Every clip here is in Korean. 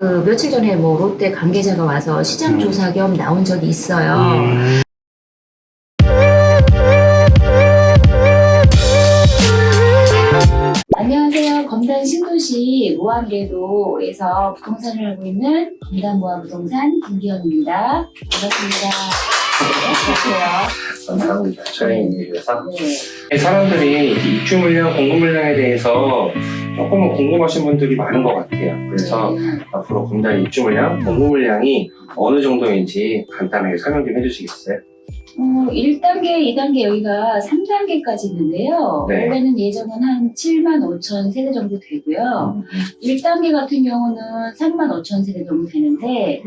며칠 전에 뭐 롯데 관계자가 와서 시장 조사 겸 나온 적이 있어요. 안녕하세요. 검단 신도시 무한궤도에서 부동산을 하고 있는 검단무한부동산 김기현입니다. 반갑습니다. 네, 감사합니다. 저희 위해서 네. 사람들이 입주 물량, 공급 물량에 대해서 조금 궁금하신 분들이 많은 것 같아요. 그래서 앞으로 검단 입주 물량, 공급 물량이 어느 정도인지 간단하게 설명 좀 해주시겠어요? 1단계, 2단계 여기가 3단계까지 있는데요. 네. 원래는 예정은 한 7만 5천 세대 정도 되고요. 1단계 같은 경우는 3만 5천 세대 정도 되는데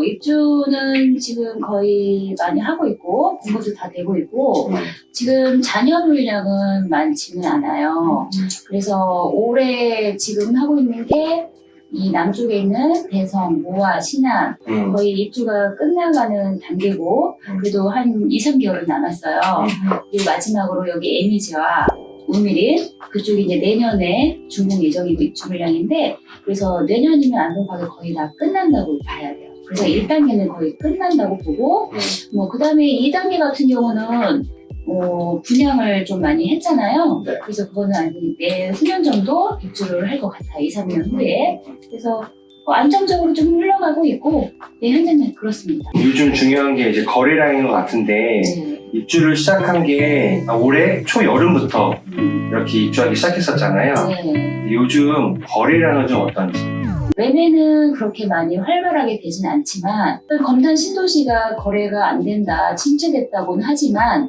입주는 지금 거의 많이 하고 있고 공급도 다 되고 있고 지금 잔여 물량은 많지는 않아요. 그래서 올해 지금 하고 있는 게 이 남쪽에 있는 대성, 모화, 신안 거의 입주가 끝나가는 단계고 그래도 한 2, 3개월은 남았어요. 그리고 마지막으로 여기 에미지와 우미린 그쪽이 이제 내년에 준공 예정이고 입주 물량인데 그래서 내년이면 안동파가 거의 다 끝난다고 봐야 돼요. 그래서 1단계는 거의 끝난다고 보고 그 다음에 2단계 같은 경우는 분양을 좀 많이 했잖아요. 네. 그래서 그거는 내후년 정도 입주를 할 것 같아요. 2, 3년 후에. 그래서 안정적으로 좀 흘러가고 있고 현재는 그렇습니다. 요즘 중요한 게 이제 거래량인 것 같은데 입주를 시작한 게 올해 초여름부터 이렇게 입주하기 시작했었잖아요. 네. 요즘 거래량은 좀 어떤지? 매매는 그렇게 많이 활발하게 되진 않지만 검단 신도시가 거래가 안 된다, 침체됐다고는 하지만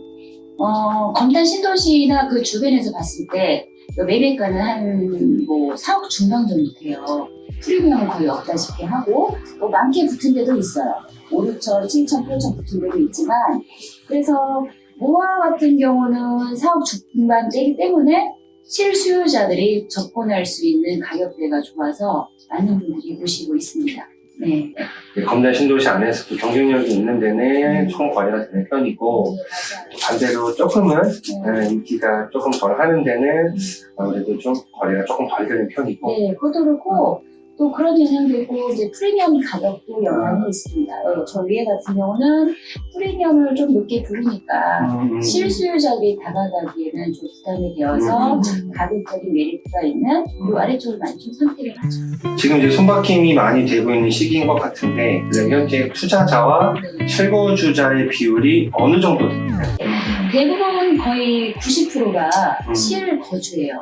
검단 신도시나 그 주변에서 봤을 때 매매가는 한 4억 중반 정도 돼요. 프리미엄은 거의 없다시피 하고 많게 붙은 데도 있어요. 5, 6천, 7천, 8천 붙은 데도 있지만 그래서 모아 같은 경우는 4억 중반대이기 때문에 실수요자들이 접근할 수 있는 가격대가 좋아서 많은 분들이 보시고 있습니다. 네. 검단 신도시 안에서도 경쟁력이 있는 데는 총 거래가 되는 편이고 네, 맞아요. 반대로 조금은 인기가 조금 덜 하는 데는 아무래도 좀 거래가 조금 덜 되는 편이고. 네, 그것도 그렇고 또 그런 영향도 있고 이제 프리미엄 가격도 영향이 있습니다. 저 위에 같은 경우는 프리미엄을 좀 높게 부르니까 실수요자들이 다가가기에는 좀 부담이 되어서 가격적인 메리트가 있는 이 아래쪽을 많이 좀 선택을 하죠. 지금 이제 손바뀜이 많이 되고 있는 시기인 것 같은데 현재 투자자와 실거주자의 비율이 어느 정도 됩니까? 대부분 거의 90%가 실거주예요.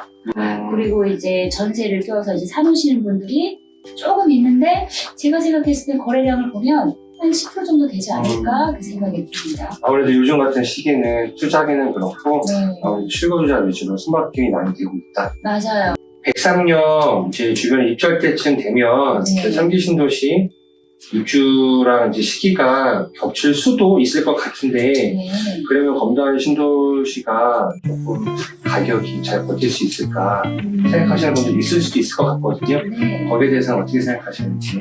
그리고 이제 전세를 껴서 이제 사놓으시는 분들이 조금 있는데 제가 생각했을 때 거래량을 보면 한 10% 정도 되지 않을까 그 생각이 듭니다. 아무래도 요즘 같은 시기는 투자기는 그렇고 아무래도 실거주자 위주로 손바뀜이 많이 되고 있다. 맞아요. 103년 이제 주변에 입주할 때쯤 되면 3기 신도시 입주랑 이제 시기가 겹칠 수도 있을 것 같은데 그러면 검단 신도시가 조금 가격이 잘 버틸 수 있을까 생각하시는 분들 있을 수도 있을 것 같거든요. 거기에 대해서는 어떻게 생각하시는지?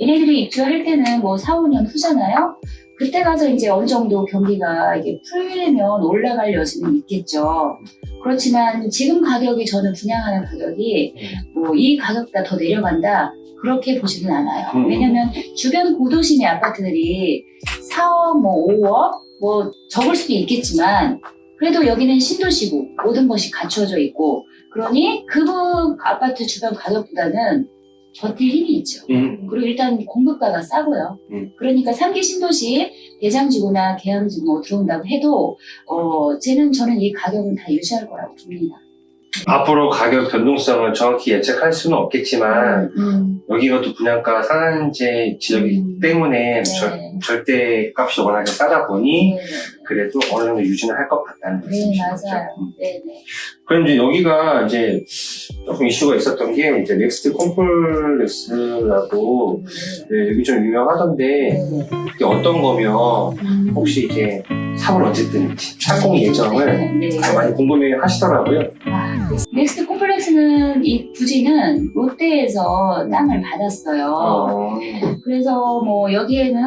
얘네들이 입주할 때는 4, 5년 후잖아요. 그때 가서 이제 어느 정도 경기가 이게 풀리면 올라갈 여지는 있겠죠. 그렇지만 지금 가격이 저는 분양하는 가격이 이 가격보다 더 내려간다 그렇게 보지는 않아요. 왜냐면 주변 고도심의 아파트들이 4억, 5억 적을 수도 있겠지만 그래도 여기는 신도시고 모든 것이 갖춰져 있고 그러니 그 아파트 주변 가격보다는 버틸 힘이 있죠. 그리고 일단 공급가가 싸고요. 그러니까 3기 신도시 대장지구나 계양지구 들어온다고 해도 저는 이 가격은 다 유지할 거라고 봅니다. 앞으로 가격 변동성을 정확히 예측할 수는 없겠지만 여기가 또 분양가 상한제 지역이기 때문에 절대 값이 워낙에 싸다 보니 그래도 어느 정도 유지는 할 것 같다는 말씀이시죠. 맞아요. 그럼 이제 여기가 이제 조금 이슈가 있었던 게 이제 넥스트 콤플렉스라고 여기 좀 유명하던데 그게 어떤 거면 혹시 이제 사업을 언제 뜨는지 착공 예정을 많이 궁금해 하시더라고요. 넥스트 콤플렉스는 이 부지는 롯데에서 땅을 받았어요. 그래서 뭐 여기에는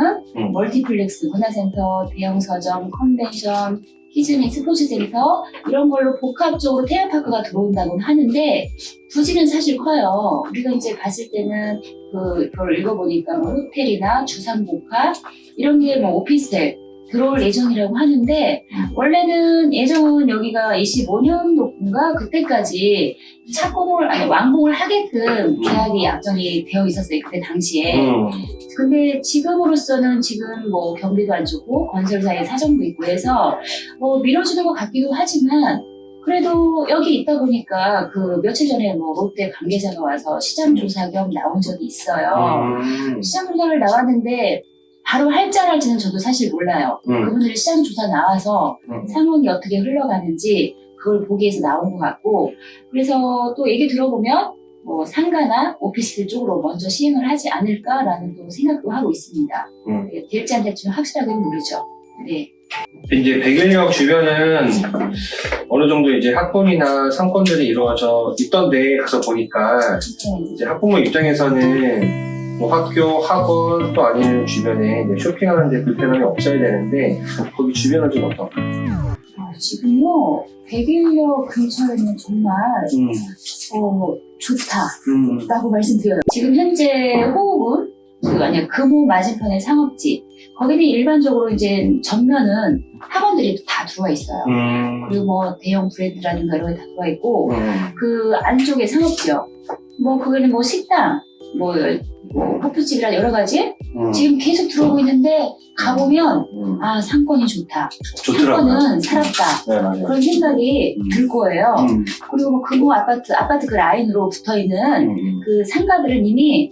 멀티플렉스, 문화센터, 대형 서점, 컨벤션, 키즈미 스포츠센터 이런 걸로 복합적으로 테마파크가 들어온다고는 하는데 부지는 사실 커요. 우리가 이제 봤을 때는 그걸 읽어보니까 뭐 호텔이나 주상복합 이런 게 뭐 오피스텔 들어올 예정이라고 하는데 원래는 예정은 여기가 25년도인가 그때까지 착공을 아니 완공을 하게끔 계약이 약정이 되어 있었어요. 그때 당시에. 근데 지금으로서는 지금 뭐 경비도 안 좋고 건설사의 사정도 있고 해서 뭐 미뤄지는 것 같기도 하지만 그래도 여기 있다 보니까 그 며칠 전에 뭐 롯데 관계자가 와서 시장 조사 겸 나온 적이 있어요. 시장 조사를 나왔는데 바로 할지 안 할지는 저도 사실 몰라요. 그분들이 시장 조사 나와서 상황이 어떻게 흘러가는지 그걸 보기 위해서 나온 것 같고 그래서 또 얘기 들어보면 뭐 상가나 오피스텔 쪽으로 먼저 시행을 하지 않을까라는 또 생각도 하고 있습니다. 될지 안 될지는 확실하게는 모르죠. 네. 이제 백일역 주변은 어느 정도 이제 학군이나 상권들이 이루어져 있던데 가서 보니까 이제 학부모 입장에서는 뭐 학교, 학원 또 아니면 주변에 이제 쇼핑하는데 불편함이 없어야 되는데 거기 주변은 좀 어떤가요? 지금요 백일역 근처에는 정말 좋다라고 말씀드려요. 지금 현재 호흡은 금호 맞은편의 상업지 거기는 일반적으로 이제 전면은 학원들이 다 들어와 있어요. 그리고 뭐 대형 브랜드라든가 이런 게 다 들어와 있고 그 안쪽에 상업지역 뭐 거기는 뭐 식당 뭐 호프집이라 여러 가지 지금 계속 들어오고 있는데 가보면 아 상권이 좋다. 상권은 살았다. 네, 맞아요. 그런 생각이 들 거예요. 그리고 뭐 금호 아파트 그 라인으로 붙어있는 그 상가들은 이미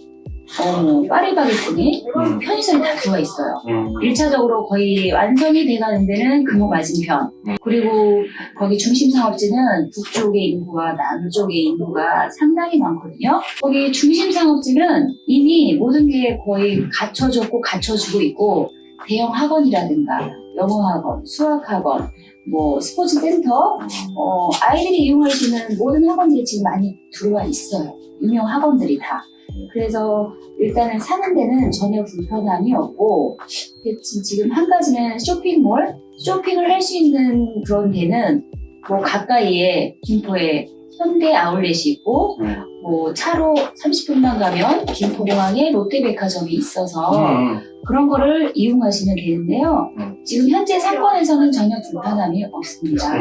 파리바게뜨니 편의점이 다 들어와 있어요. 1차적으로 거의 완성이 돼가는 데는 금호 맞은편 그리고 거기 중심 상업지는 북쪽의 인구와 남쪽의 인구가 상당히 많거든요. 거기 중심 상업지는 이미 모든 게 거의 갖춰졌고 갖춰주고 있고 대형 학원이라든가 영어학원, 수학학원, 뭐 스포츠 센터 아이들이 이용할 수 있는 모든 학원들이 지금 많이 들어와 있어요. 유명 학원들이 다. 그래서 일단은 사는 데는 전혀 불편함이 없고 지금 한 가지는 쇼핑몰 쇼핑을 할 수 있는 그런 데는 뭐 가까이에 김포에 현대 아울렛이 있고 뭐 차로 30분만 가면 김포공항에 롯데백화점이 있어서 그런 거를 이용하시면 되는데요. 지금 현재 상권에서는 전혀 불편함이 없습니다.